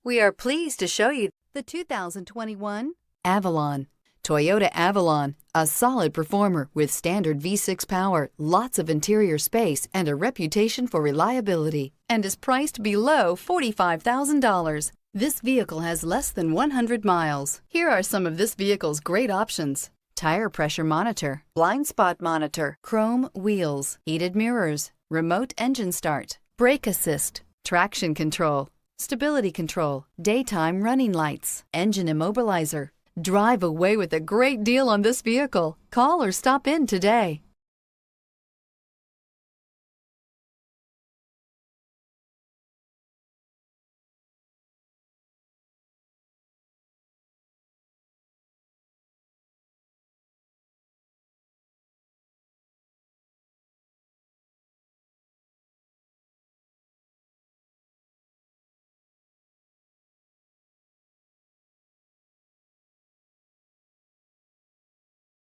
We are pleased to show you the 2021 Avalon. Toyota Avalon, a solid performer with standard V6 power, lots of interior space, and a reputation for reliability, and is priced below $45,000. This vehicle has less than 100 miles. Here are some of this vehicle's great options: tire pressure monitor, blind spot monitor, chrome wheels, heated mirrors, remote engine start, brake assist, traction control, stability control, daytime running lights, engine immobilizer. Drive away with a great deal on this vehicle. Call or stop in today.